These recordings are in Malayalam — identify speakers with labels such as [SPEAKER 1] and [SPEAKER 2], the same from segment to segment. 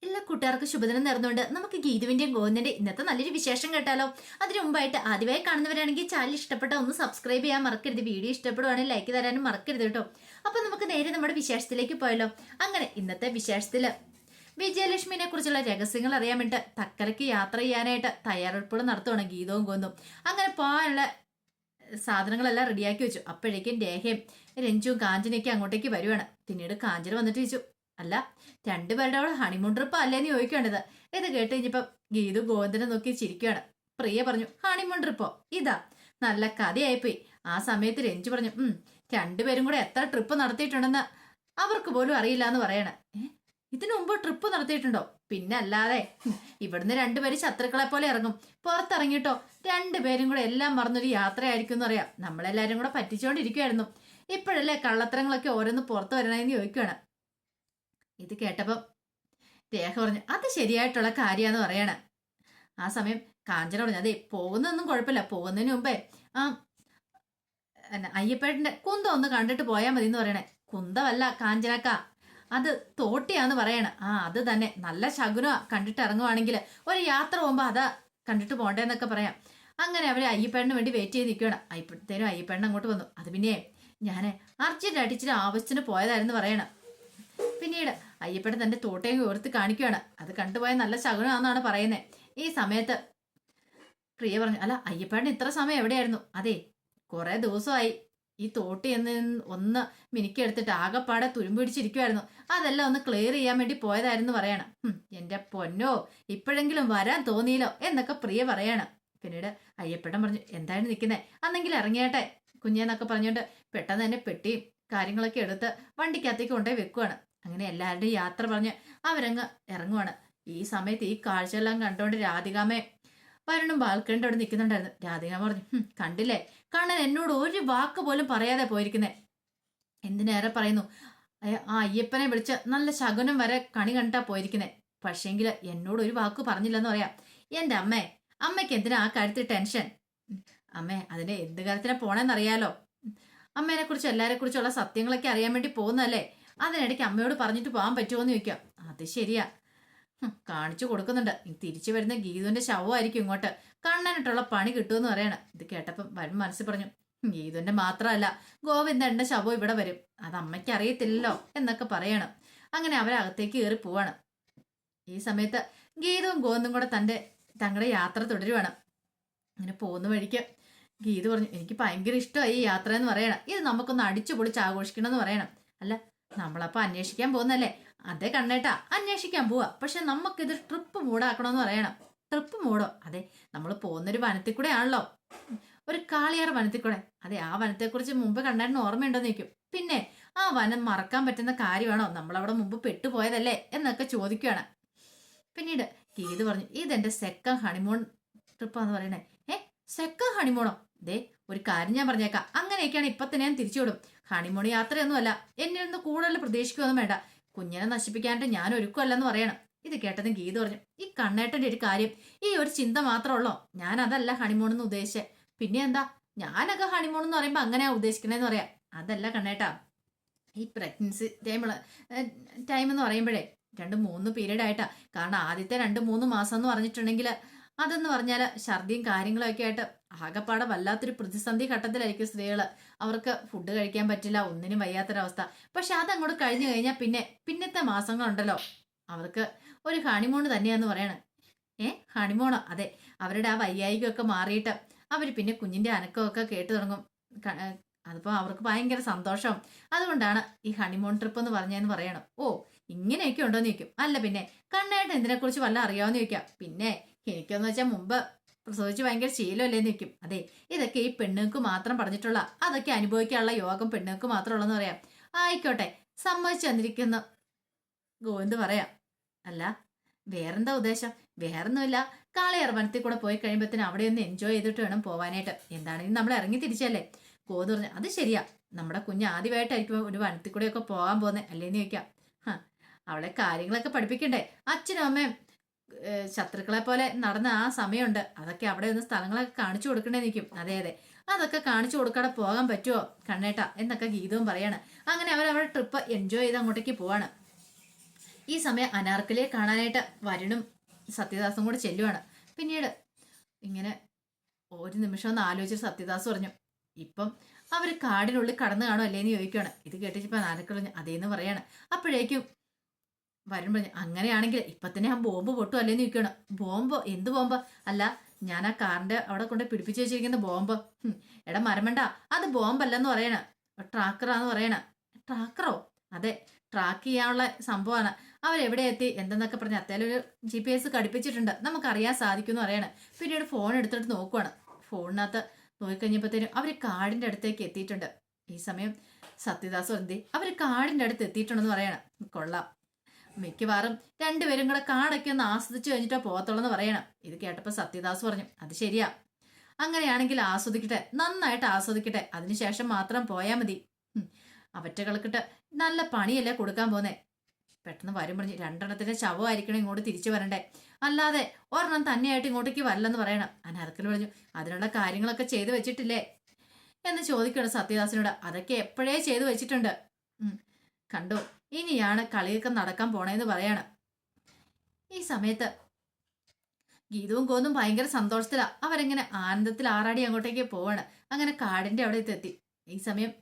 [SPEAKER 1] എല്ലാ കൂട്ടുകാർക്കും ശുഭദിനം നേർന്നുകൊണ്ട് നമുക്ക് ഗീതുവിന്റെയും ഗോവിന്ദന്റെ ഇന്നത്തെ നല്ലൊരു വിശേഷം കേട്ടാലോ. അതിനു മുമ്പായിട്ട് ആദ്യമായി കാണുന്നവരാണെങ്കിൽ ചാനൽ ഇഷ്ടപ്പെട്ട ഒന്ന് സബ്സ്ക്രൈബ് ചെയ്യാൻ മറക്കരുത്. വീഡിയോ ഇഷ്ടപ്പെടുവാണെങ്കിൽ ലൈക്ക് തരാനും മറക്കരുത് കേട്ടോ. അപ്പൊ നമുക്ക് നേരെ നമ്മുടെ വിശേഷത്തിലേക്ക് പോയല്ലോ. അങ്ങനെ ഇന്നത്തെ വിശേഷത്തില് വിജയലക്ഷ്മിനെ കുറിച്ചുള്ള രഹസ്യങ്ങൾ അറിയാൻ വേണ്ടി തക്കലയ്ക്ക് യാത്ര ചെയ്യാനായിട്ട് തയ്യാറെടുപ്പുകൾ നടത്തുവാണ് ഗീതവും ഗോവിന്ദും. അങ്ങനെ പോകാനുള്ള സാധനങ്ങളെല്ലാം റെഡിയാക്കി വെച്ചു. അപ്പോഴേക്കും രേഖയും രഞ്ജുവും കാഞ്ചനയൊക്കെ അങ്ങോട്ടേക്ക് വരുവാണ്. പിന്നീട് കാഞ്ചന വന്നിട്ട് ചോദിച്ചു, അല്ല രണ്ടുപേരുടെ അവിടെ ഹണിമൂൺ ട്രിപ്പ് അല്ലേന്ന് ചോദിക്കേണ്ടത്. ഇത് കേട്ട് കഴിഞ്ഞപ്പോ ഗീതു ഗോവിന്ദനെ നോക്കി ചിരിക്കുകയാണ്. പ്രിയ പറഞ്ഞു, ഹണിമൂൺ ട്രിപ്പോ? ഇതാ നല്ല കഥയായിപ്പോയി. ആ സമയത്ത് രഞ്ജു പറഞ്ഞു, രണ്ടുപേരും കൂടെ എത്ര ട്രിപ്പ് നടത്തിയിട്ടുണ്ടെന്ന് അവർക്ക് പോലും അറിയില്ല എന്ന് പറയണ. ഇതിനു മുമ്പ് ട്രിപ്പ് നടത്തിയിട്ടുണ്ടോ? പിന്നെ അല്ലാതെ. ഇവിടുന്ന് രണ്ടുപേരും ശത്രുക്കളെ പോലെ ഇറങ്ങും. പുറത്തിറങ്ങിട്ടോ രണ്ടുപേരും കൂടെ എല്ലാം മറന്നൊരു യാത്രയായിരിക്കും എന്ന് അറിയാം. നമ്മളെല്ലാരും കൂടെ പറ്റിച്ചോണ്ടിരിക്കുവായിരുന്നു. ഇപ്പോഴല്ലേ കള്ളത്തരങ്ങളൊക്കെ ഓരോന്ന് പുറത്തു വരണമെന്ന് ചോദിക്കുകയാണ്. ഇത് കേട്ടപ്പം രേഖ പറഞ്ഞു, അത് ശരിയായിട്ടുള്ള കാര്യാന്ന് പറയണ. ആ സമയം കാഞ്ചന പറഞ്ഞു, അതെ പോകുന്നതൊന്നും കുഴപ്പമില്ല, പോകുന്നതിന് മുമ്പേ അയ്യപ്പേട്ടന്റെ കുന്തം ഒന്ന് കണ്ടിട്ട് പോയാൽ മതി എന്ന് പറയണേ. കുന്തമല്ല കാഞ്ചനക്ക, അത് തോട്ടിയാന്ന് പറയണ. അത് തന്നെ, നല്ല ശകുന കണ്ടിട്ട് ഇറങ്ങുവാണെങ്കിൽ ഒരു യാത്ര പോകുമ്പോ അതാ കണ്ടിട്ട് പോണ്ടേന്നൊക്കെ പറയാം. അങ്ങനെ അവര് അയ്യപ്പേട്ടന് വേണ്ടി വെയിറ്റ് ചെയ്ത് നിൽക്കുകയാണ്. അയ്യപ്പോഴത്തേനും അയ്യപ്പേട്ടൻ അങ്ങോട്ട് വന്നു. അത് പിന്നെ ഞാൻ അർജന്റ് അടിച്ചിട്ട് ആവശ്യത്തിന് പോയതായിരുന്നു പറയണം. പിന്നീട് അയ്യപ്പേട്ടൻ തന്റെ തോട്ടയും ഉയർത്തി കാണിക്കുകയാണ്. അത് കണ്ടുപോയ നല്ല ശകുനാന്നാണ് പറയുന്നത്. ഈ സമയത്ത് പ്രിയ പറഞ്ഞു, അല്ല അയ്യപ്പേട്ടൻ ഇത്ര സമയം എവിടെയായിരുന്നു? അതെ കുറെ ദിവസമായി ഈ തോട്ടി ഒന്ന് മിനുക്കിയെടുത്തിട്ട് ആകെപ്പാടെ തുരുമ്പിടിച്ചിരിക്കുമായിരുന്നു. അതെല്ലാം ഒന്ന് ക്ലിയർ ചെയ്യാൻ വേണ്ടി പോയതായിരുന്നു പറയണം. എന്റെ പൊന്നോ, ഇപ്പോഴെങ്കിലും വരാൻ തോന്നിയില്ലോ എന്നൊക്കെ പ്രിയ പറയണം. പിന്നീട് അയ്യപ്പേട്ടൻ പറഞ്ഞു, എന്തായാലും നിൽക്കുന്നേ, അന്നെങ്കിൽ ഇറങ്ങിയാട്ടെ കുഞ്ഞെന്നൊക്കെ പറഞ്ഞുകൊണ്ട് പെട്ടെന്ന് തന്നെ പെട്ടിയും കാര്യങ്ങളൊക്കെ എടുത്ത് വണ്ടിക്കകത്തേക്ക് കൊണ്ടുപോയി വെക്കുവാണ്. അങ്ങനെ എല്ലാവരുടെയും യാത്ര പറഞ്ഞ് അവരങ്ങ് ഇറങ്ങുവാണ്. ഈ സമയത്ത് ഈ കാഴ്ചയെല്ലാം കണ്ടുകൊണ്ട് രാധികാമ്മ വരുണും ബാൽക്കണിന്റെ അവിടെ നിൽക്കുന്നുണ്ടായിരുന്നു. രാധികാമ്മ പറഞ്ഞു, കണ്ടില്ലേ കണ്ണൻ എന്നോട് ഒരു വാക്ക് പോലും പറയാതെ പോയിരിക്കുന്നേ. എന്തിനേറെ പറയുന്നു, ആ അയ്യപ്പനെ വിളിച്ച് നല്ല ശകുനം വരെ കണി കണ്ടാ പോയിരിക്കുന്നേ. പക്ഷേങ്കില് എന്നോട് ഒരു വാക്ക് പറഞ്ഞില്ലെന്ന് പറയാം. എന്റെ അമ്മയ്ക്ക് എന്തിനാ ആ കാര്യത്തിൽ ടെൻഷൻ? അമ്മേ അതിന് എന്ത് കാര്യത്തിനാ പോണെന്നറിയാലോ. അമ്മേനെ കുറിച്ച് എല്ലാരെ കുറിച്ചുള്ള സത്യങ്ങളൊക്കെ അറിയാൻ വേണ്ടി പോകുന്നല്ലേ. അതിനിടയ്ക്ക് അമ്മയോട് പറഞ്ഞിട്ട് പോകാൻ പറ്റുമോ എന്ന് ചോദിക്കാം. അത് ശരിയാ, കാണിച്ചു കൊടുക്കുന്നുണ്ട്. തിരിച്ചു വരുന്ന ഗീതുവിന്റെ ശവമായിരിക്കും ഇങ്ങോട്ട്. കണ്ണനിട്ടുള്ള പണി കിട്ടുമെന്ന് പറയണം. ഇത് കേട്ടപ്പം വരുൺ മനസ്സിൽ പറഞ്ഞു, ഗീതുവിന്റെ മാത്രമല്ല ഗോവിന്ദന്റെ ശവം ഇവിടെ വരും. അത് അമ്മയ്ക്ക് അറിയത്തില്ലല്ലോ എന്നൊക്കെ പറയണം. അങ്ങനെ അവരകത്തേക്ക് കയറി പോവാണ്. ഈ സമയത്ത് ഗീതവും ഗോവിന്ദും കൂടെ തങ്ങളുടെ യാത്ര തുടരുവാണ്. അങ്ങനെ പോകുന്ന വഴിക്ക് ഗീതു പറഞ്ഞു, എനിക്ക് ഭയങ്കര ഇഷ്ടമായി ഈ യാത്ര എന്ന് പറയണം. ഇത് നമുക്കൊന്ന് അടിച്ചു പൊളിച്ച് ആഘോഷിക്കണം എന്ന് പറയണം. അല്ല നമ്മളപ്പോ അന്വേഷിക്കാൻ പോകുന്നല്ലേ? അതെ കണ്ണേട്ടാ, അന്വേഷിക്കാൻ പോവാ. പക്ഷെ നമുക്കിത് ട്രിപ്പ് മൂടാക്കണമെന്ന് പറയണം. ട്രിപ്പ് മൂടോ? അതെ, നമ്മൾ പോകുന്നൊരു വനത്തിൽ കൂടെ ആണല്ലോ, ഒരു കാളിയാർ വനത്തിൽ കൂടെ. അതെ, ആ വനത്തെക്കുറിച്ച് മുമ്പ് കണ്ണേട്ടന് ഓർമ്മയുണ്ടോന്ന് ചോദിക്കും. പിന്നെ ആ വനം മറക്കാൻ പറ്റുന്ന കാര്യമാണോ? നമ്മളവിടെ മുമ്പ് പെട്ടുപോയതല്ലേ എന്നൊക്കെ ചോദിക്കുകയാണ്. പിന്നീട് ഗീത് പറഞ്ഞു, ഇതെന്റെ സെക്കൻഡ് ഹണിമൂൺ ട്രിപ്പാന്ന് പറയണേ. സെക്കൻഡ് ഹണിമൂണോ? ദേ ഒരു കാര്യം ഞാൻ പറഞ്ഞേക്കാം, അങ്ങനെയൊക്കെയാണ് ഇപ്പൊ തന്നെ ഞാൻ തിരിച്ചുവിടും. ഹണിമൂൺ യാത്രയൊന്നുമല്ല, എന്നിൽ നിന്ന് കൂടുതൽ പ്രതീക്ഷിക്കുകയൊന്നും വേണ്ട. കുഞ്ഞിനെ നശിപ്പിക്കാനായിട്ട് ഞാൻ ഒരുക്കുമല്ലെന്ന് പറയണം. ഇത് കേട്ടതും ഗീത പറഞ്ഞു, ഈ കണ്ണേട്ടന്റെ ഒരു കാര്യം, ഈ ഒരു ചിന്ത മാത്രമുള്ളോ? ഞാൻ അതല്ല ഹണിമൂൺ എന്ന് ഉദ്ദേശിച്ചേ. പിന്നെ എന്താ, ഞാനൊക്കെ ഹണിമൂൺ എന്ന് പറയുമ്പോ അങ്ങനെയാ ഉദ്ദേശിക്കണേന്ന് പറയാം. അതല്ല കണ്ണേട്ടാ, ഈ പ്രഗ്നൻസി ടൈം എന്ന് പറയുമ്പോഴേ 2-3 പീരീഡ് ആയിട്ടാ. കാരണം ആദ്യത്തെ 2-3 മാസം എന്ന് പറഞ്ഞിട്ടുണ്ടെങ്കിൽ അതെന്ന് പറഞ്ഞാൽ ഛർദിയും കാര്യങ്ങളും ഒക്കെ ആയിട്ട് ആകെപ്പാടെ വല്ലാത്തൊരു പ്രതിസന്ധി ഘട്ടത്തിലായിരിക്കും സ്ത്രീകള്. അവർക്ക് ഫുഡ് കഴിക്കാൻ പറ്റില്ല, ഒന്നിനും വയ്യാത്തൊരവസ്ഥ. പക്ഷെ അതങ്ങോട്ട് കഴിഞ്ഞു കഴിഞ്ഞാൽ പിന്നത്തെ മാസങ്ങളുണ്ടല്ലോ, അവർക്ക് ഒരു ഹണിമൂണ് തന്നെയാന്ന് പറയണേ. ഹണിമൂണോ? അതെ, അവരുടെ ആ വയ്യായികയൊക്കെ മാറിയിട്ട് അവർ പിന്നെ കുഞ്ഞിന്റെ അനക്കമൊക്കെ കേട്ടു തുടങ്ങും. അതിപ്പോ അവർക്ക് ഭയങ്കര സന്തോഷം. അതുകൊണ്ടാണ് ഈ ഹണിമൂൺ ട്രിപ്പ് എന്ന് പറഞ്ഞതെന്ന് പറയണം. ഇങ്ങനെയൊക്കെ ഉണ്ടോന്ന് ചോദിക്കും. അല്ല പിന്നെ കണ്ണായിട്ട് ഇതിനെക്കുറിച്ച് വല്ല അറിയാവുന്ന ചോദിക്കാം. പിന്നെ എനിക്കെന്ന് വെച്ചാൽ മുമ്പ് പ്രസവിച്ച് ഭയങ്കര ശീലമല്ലേന്ന് ചോദിക്കും. അതെ, ഇതൊക്കെ ഈ പെണ്ണുങ്ങൾക്ക് മാത്രം പറഞ്ഞിട്ടുള്ള, അതൊക്കെ അനുഭവിക്കാനുള്ള യോഗം പെണ്ണുങ്ങൾക്ക് മാത്രമുള്ളെന്ന് പറയാം. ആയിക്കോട്ടെ, സമ്മതിച്ചു വന്നിരിക്കുന്നു ഗോവിന്ദ് പറയാം. അല്ല വേറെന്താ ഉദ്ദേശം? വേറൊന്നുമില്ല, കാളയാർ വനത്തിൽ കൂടെ പോയി കഴിയുമ്പോഴത്തേന് അവിടെ ഒന്ന് എൻജോയ് ചെയ്തിട്ട് വേണം പോവാനായിട്ട്. എന്താണെങ്കിലും നമ്മൾ ഇറങ്ങി തിരിച്ചല്ലേ. ഗോവിന്ദ് പറഞ്ഞു, അത് ശരിയാ, നമ്മുടെ കുഞ്ഞ് ആദ്യമായിട്ടായിരിക്കും ഒരു വനത്തിൽ കൂടെയൊക്കെ പോകാൻ പോകുന്നത് അല്ലേന്ന് ചോദിക്കാം. അവളെ കാര്യങ്ങളൊക്കെ പഠിപ്പിക്കണ്ടേ? അച്ഛനും അമ്മയും ശത്രുക്കളെ പോലെ നടന്ന ആ സമയമുണ്ട്, അതൊക്കെ അവിടെ ഒന്ന് സ്ഥലങ്ങളൊക്കെ കാണിച്ചു കൊടുക്കണ്ടേ നിൽക്കും. അതെ അതെ, അതൊക്കെ കാണിച്ചു കൊടുക്കാതെ പോകാൻ പറ്റുമോ കണ്ണേട്ട എന്നൊക്കെ ഗീതവും പറയാണ്. അങ്ങനെ അവരവരുടെ ട്രിപ്പ് എൻജോയ് ചെയ്ത് അങ്ങോട്ടേക്ക് പോവാണ്. ഈ സമയം അനാർക്കലിയെ കാണാനായിട്ട് വരുണും സത്യദാസും കൂടെ ചെല്ലുവാണ്. പിന്നീട് ഇങ്ങനെ ഒരു നിമിഷം ഒന്ന് ആലോചിച്ച് സത്യദാസ് പറഞ്ഞു, ഇപ്പം അവർ കാടിനുള്ളിൽ കടന്നു കാണും അല്ലേന്ന് ചോദിക്കുകയാണ്. ഇത് കേട്ടിട്ടിപ്പോൾ അനാർക്കലി പറഞ്ഞു അതേന്ന് പറയാണ്. അപ്പോഴേക്കും വരുൺ പറഞ്ഞു, അങ്ങനെയാണെങ്കിൽ ഇപ്പൊ തന്നെ ആ ബോംബ് പൊട്ടും അല്ലേന്ന് ചോദിക്കുകയാണ്. ബോംബോ? എന്ത് ബോംബ്? അല്ല, ഞാൻ ആ കാറിന്റെ അവിടെ കൊണ്ട് പിടിപ്പിച്ചു വെച്ചിരിക്കുന്ന ബോംബ്. എടാ മരമണ്ട, അത് ബോംബല്ലെന്ന് പറയണ, ട്രാക്കറാന്ന് പറയണ. ട്രാക്കറോ? അതെ, ട്രാക്ക് ചെയ്യാനുള്ള സംഭവമാണ്. അവരെവിടെ എത്തി എന്തെന്നൊക്കെ പറഞ്ഞ് അത്തേലൊരു GPS ഘടിപ്പിച്ചിട്ടുണ്ട്, നമുക്കറിയാൻ സാധിക്കുമെന്ന് പറയണേ. പിന്നീട് ഫോൺ എടുത്തിട്ട് നോക്കുവാണ്. ഫോണിനകത്ത് നോക്കിക്കഴിഞ്ഞപ്പോഴത്തേനും അവർ കാടിന്റെ അടുത്തേക്ക് എത്തിയിട്ടുണ്ട്. ഈ സമയം സത്യദാസ് എന്തി അവർ കാടിന്റെ അടുത്ത് എത്തിയിട്ടുണ്ടെന്ന് പറയണം. കൊള്ളാം, മിക്കവാറും രണ്ടുപേരും കൂടെ കാടൊക്കെ ഒന്ന് ആസ്വദിച്ചു കഴിഞ്ഞിട്ടാ പോകത്തുള്ളെന്ന് പറയണം. ഇത് കേട്ടപ്പോൾ സത്യദാസ് പറഞ്ഞു, അത് ശരിയാ, അങ്ങനെയാണെങ്കിൽ ആസ്വദിക്കട്ടെ, നന്നായിട്ട് ആസ്വദിക്കട്ടെ, അതിനുശേഷം മാത്രം പോയാൽ മതി. അവറ്റകൾക്കിട്ട് നല്ല പണിയല്ലേ കൊടുക്കാൻ പോന്നേ. പെട്ടെന്ന് വരും പറഞ്ഞു, രണ്ടെണ്ണത്തിന്റെ ശവമായിരിക്കണം ഇങ്ങോട്ട് തിരിച്ചു വരണ്ടേ, അല്ലാതെ ഒരെണ്ണം തന്നെയായിട്ട് ഇങ്ങോട്ടേക്ക് വരില്ലെന്ന് പറയണം. അനാർക്കലി പറഞ്ഞു, അതിനുള്ള കാര്യങ്ങളൊക്കെ ചെയ്തു വെച്ചിട്ടില്ലേ എന്ന് ചോദിക്കണം സത്യദാസിനോട്. അതൊക്കെ എപ്പോഴേ ചെയ്തു വെച്ചിട്ടുണ്ട്. കണ്ടോ, ഇനിയാണ് കളിയൊക്കെ നടക്കാൻ പോണേന്ന് പറയാണ്. ഈ സമയത്ത് ഗീതവും കോന്നും ഭയങ്കര സന്തോഷത്തിലാ. അവരെങ്ങനെ ആനന്ദത്തിൽ ആറാടി അങ്ങോട്ടേക്ക് പോവാണ്. അങ്ങനെ കാടിന്റെ അവിടെ എത്തി. ഈ സമയം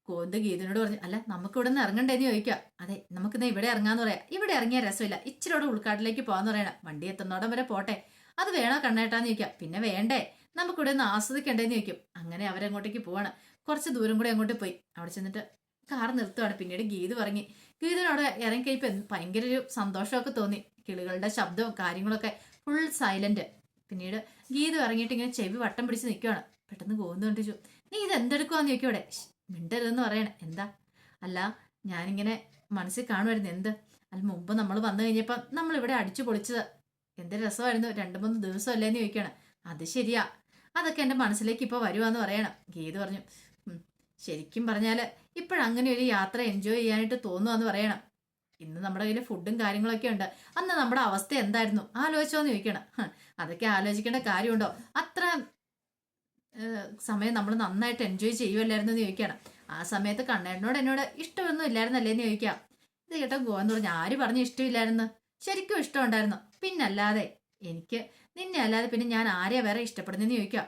[SPEAKER 1] കോന്ത് ഗീതനോട് പറഞ്ഞു, അല്ല നമുക്ക് ഇവിടെ നിന്ന് ഇറങ്ങണ്ടേന്ന് ചോദിക്കാം. അതെ, നമുക്കിന്ന് ഇവിടെ ഇറങ്ങാന്ന് പറയാം. ഇവിടെ ഇറങ്ങിയ രസമില്ല, ഇച്ചിരിയോടെ ഉൾക്കാട്ടിലേക്ക് പോകാന്ന് പറയണം. വണ്ടി എത്തുന്നോടം വരെ പോട്ടെ, അത് വേണോ കണ്ണേട്ടാന്ന് ചോദിക്കാം. പിന്നെ വേണ്ടേ, നമുക്കിവിടെ നിന്ന് ആസ്വദിക്കണ്ടേന്ന് ചോദിക്കും. അങ്ങനെ അവരങ്ങോട്ടേക്ക് പോവാണ്. കുറച്ച് ദൂരം കൂടി അങ്ങോട്ട് പോയി അവിടെ ചെന്നിട്ട് കാർ നിർത്തുവാണ്. പിന്നീട് ഗീത പറഞ്ഞ് ഗീതനോട് ഇറങ്ങിക്കഴിപ്പോൾ ഭയങ്കര ഒരു സന്തോഷമൊക്കെ തോന്നി. കിളികളുടെ ശബ്ദവും കാര്യങ്ങളൊക്കെ ഫുൾ സൈലന്റ്. പിന്നീട് ഗീത ഇറങ്ങിയിട്ട് ഇങ്ങനെ ചെവി വട്ടം പിടിച്ച് നിൽക്കുവാണ്. പെട്ടെന്ന് കോന്നു കണ്ടിച്ചു, നീ ഇത് എന്തെടുക്കുവാന്ന് ചോദിക്കൂടെ. മിണ്ടരുതെന്ന് പറയണേ. എന്താ? അല്ല, ഞാനിങ്ങനെ മനസ്സിൽ കാണുമായിരുന്നു. എന്ത്? അല്ല, മുമ്പ് നമ്മൾ വന്നു കഴിഞ്ഞപ്പോൾ നമ്മളിവിടെ അടിച്ചു പൊളിച്ചത് എന്ത് രസമായിരുന്നു, 2-3 ദിവസം അല്ലേന്ന് ചോദിക്കണം. അത് ശരിയാ, അതൊക്കെ എൻ്റെ മനസ്സിലേക്ക് ഇപ്പോൾ വരുവാന്ന് പറയണം. ഗീത പറഞ്ഞു, ശരിക്കും പറഞ്ഞാല് ഇപ്പോഴങ്ങനെ ഒരു യാത്ര എൻജോയ് ചെയ്യാനായിട്ട് തോന്നുവാന്ന് പറയണം. ഇന്ന് നമ്മുടെ കയ്യിൽ ഫുഡും കാര്യങ്ങളൊക്കെ ഉണ്ട്, അന്ന് നമ്മുടെ അവസ്ഥ എന്തായിരുന്നു ആലോചിച്ചോന്ന് ചോദിക്കണം. അതൊക്കെ ആലോചിക്കേണ്ട കാര്യമുണ്ടോ? അത്ര സമയം നമ്മൾ നന്നായിട്ട് എൻജോയ് ചെയ്യുമല്ലായിരുന്നു എന്ന് ചോദിക്കണം. ആ സമയത്ത് കണ്ണേട്ടനോട് എന്നോട് ഇഷ്ടമൊന്നും ഇല്ലായിരുന്നല്ലേന്ന് ചോദിക്കാം. ഇത് കേട്ടോ ഗോവെന്ന് പറഞ്ഞു, ആര് പറഞ്ഞു ഇഷ്ടമില്ലായിരുന്നു? ശരിക്കും ഇഷ്ടമുണ്ടായിരുന്നു, പിന്നല്ലാതെ എനിക്ക് നിന്നെ അല്ലാതെ പിന്നെ ഞാൻ ആരെയാ വേറെ ഇഷ്ടപ്പെടുന്നതെന്ന് ചോദിക്കാം.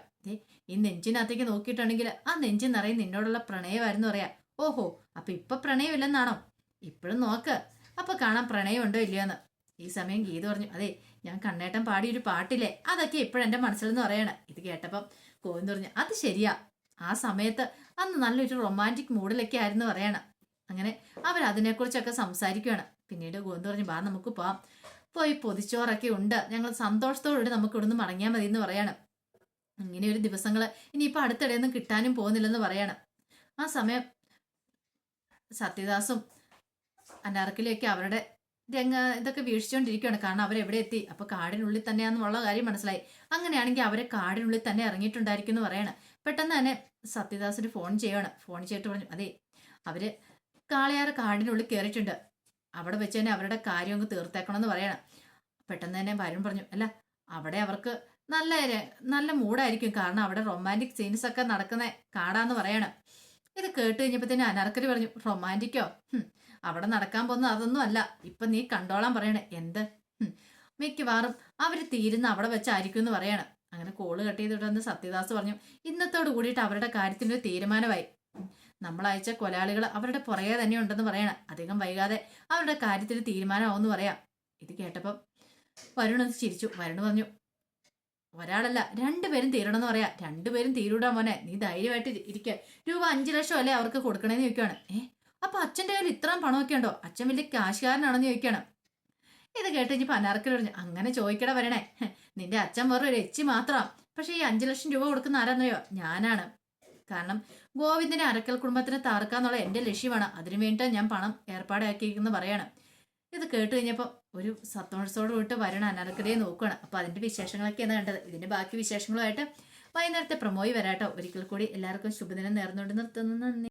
[SPEAKER 1] ഈ നെഞ്ചിനകത്തേക്ക് നോക്കിയിട്ടുണ്ടെങ്കിൽ ആ നെഞ്ചിൻ നിറയെ നിന്നോടുള്ള പ്രണയമായിരുന്നു പറയാ. ഓഹോ, അപ്പൊ ഇപ്പൊ പ്രണയമില്ലെന്നാണോ? ഇപ്പോഴും നോക്ക്, അപ്പൊ കാണാൻ പ്രണയം ഉണ്ടോ ഇല്ലയോന്ന്. ഈ സമയം ഗീത പറഞ്ഞു, അതെ, ഞാൻ കണ്ണേട്ടൻ പാടിയൊരു പാട്ടില്ലേ, അതൊക്കെ ഇപ്പോഴെന്റെ മനസ്സിലെന്ന് പറയണം. ഇത് കേട്ടപ്പം കോവിന്ദ് പറഞ്ഞു, അത് ശരിയാ, ആ സമയത്ത് അന്ന് നല്ലൊരു റൊമാൻറ്റിക് മൂഡിലൊക്കെ ആയിരുന്നു പറയണം. അങ്ങനെ അവരതിനെക്കുറിച്ചൊക്കെ സംസാരിക്കുകയാണ്. പിന്നീട് ഗോവിന്ദ് പറഞ്ഞു, ബാ നമുക്ക് പോവാം, പോയി പൊതിച്ചോറൊക്കെ ഉണ്ട്, ഞങ്ങൾ സന്തോഷത്തോടുകൂടി നമുക്ക് ഇവിടുന്ന് മടങ്ങിയാൽ മതി എന്ന് പറയണം. ഇങ്ങനെ ഒരു ദിവസങ്ങൾ ഇനിയിപ്പോൾ അടുത്തിടെയൊന്നും കിട്ടാനും പോകുന്നില്ലെന്ന് പറയണം. ആ സമയം സത്യദാസും അനാർക്കലിയൊക്കെ അവരുടെ ഇതൊക്കെ വീക്ഷിച്ചുകൊണ്ടിരിക്കുകയാണ്. കാരണം അവരെവിടെ എത്തി, അപ്പൊ കാടിനുള്ളിൽ തന്നെയാണെന്നുള്ള കാര്യം മനസ്സിലായി. അങ്ങനെയാണെങ്കിൽ അവരെ കാടിനുള്ളിൽ തന്നെ ഇറങ്ങിയിട്ടുണ്ടായിരിക്കും എന്ന് പറയണം. പെട്ടെന്ന് തന്നെ സത്യദാസിന് ഫോൺ ചെയ്യുകയാണ്. ഫോൺ ചെയ്തിട്ട് പറഞ്ഞു, അതെ, അവര് കാളയാറ് കാടിനുള്ളിൽ കയറിയിട്ടുണ്ട്, അവിടെ വെച്ച് തന്നെ അവരുടെ കാര്യം അങ്ങ് തീർത്തേക്കണം എന്ന് പറയണം. പെട്ടെന്ന് തന്നെ വരുൺ പറഞ്ഞു, അല്ല, അവിടെ അവർക്ക് നല്ല നല്ല മൂഡായിരിക്കും, കാരണം അവിടെ റൊമാൻറ്റിക് സീൻസ് ഒക്കെ നടക്കുന്ന കാടാന്ന് പറയണം. ഇത് കേട്ട് കഴിഞ്ഞപ്പോൾ തന്നെ അനാർക്കലി പറഞ്ഞു, റൊമാൻറ്റിക്കോ? അവിടെ നടക്കാൻ പോകുന്നത് അതൊന്നും അല്ല, ഇപ്പൊ നീ കണ്ടോളാൻ പറയണേ. എന്ത്? മിക്കവാറും അവര് തീരുന്ന അവിടെ വെച്ചായിരിക്കും എന്ന് പറയണം. അങ്ങനെ കോള് കട്ട് ചെയ്തിട്ട് സത്യദാസ് പറഞ്ഞു, ഇന്നത്തോട് കൂടിയിട്ട് അവരുടെ കാര്യത്തിനൊരു തീരുമാനമായി. നമ്മൾ അയച്ച കൊലാളികൾ അവരുടെ പുറകെ തന്നെ ഉണ്ടെന്ന് പറയണം. അധികം വൈകാതെ അവരുടെ കാര്യത്തിന് തീരുമാനമാവെന്ന് പറയാം. ഇത് കേട്ടപ്പം വരുണൊന്ന് ചിരിച്ചു. വരുണ് പറഞ്ഞു, ഒരാളല്ല 2 പേരും തീരണമെന്ന് പറയാ. 2 പേരും തീരൂടാ മോനെ, നീ ധൈര്യമായിട്ട് ഇരിക്ക. രൂപ 5 ലക്ഷം അല്ലേ അവർക്ക് കൊടുക്കണേന്ന് ചോദിക്കുകയാണ്. അപ്പൊ അച്ഛൻ്റെ കയ്യിൽ ഇത്രയും പണമൊക്കെ ഉണ്ടോ? അച്ഛൻ വലിയ കാശുകാരനാണെന്ന് ചോദിക്കണം. ഇത് കേട്ട് കഴിഞ്ഞപ്പോൾ അനാർക്കലി പറഞ്ഞു, അങ്ങനെ ചോദിക്കട വരണേ, നിന്റെ അച്ഛൻ വെറും ഒരു എച്ചി മാത്രം. പക്ഷെ ഈ 5 ലക്ഷം രൂപ കൊടുക്കുന്ന ആരാന്നറിയോ? ഞാനാണ്. കാരണം ഗോവിന്ദിന്റെ അരക്കൽ കുടുംബത്തിനെ തകർക്കാന്നുള്ള എന്റെ ലക്ഷ്യമാണ്, അതിനു വേണ്ടിയിട്ട് ഞാൻ പണം ഏർപ്പാടാക്കിയിരിക്കുന്നു പറയണം. ഇത് കേട്ട് കഴിഞ്ഞപ്പോൾ ഒരു സന്തോഷത്തോട് വിട്ട് വരണ അനാർക്കലിയെ നോക്കുകയാണ്. അപ്പൊ അതിന്റെ വിശേഷങ്ങളൊക്കെയാണ് കണ്ടത്. ഇതിന്റെ ബാക്കി വിശേഷങ്ങളുമായിട്ട് വൈകുന്നേരത്തെ പ്രമോയി വരാട്ടോ. ഒരിക്കൽ കൂടി എല്ലാവർക്കും ശുഭദിനം നേർന്നുകൊണ്ട് നിർത്തുന്നു. നന്ദി.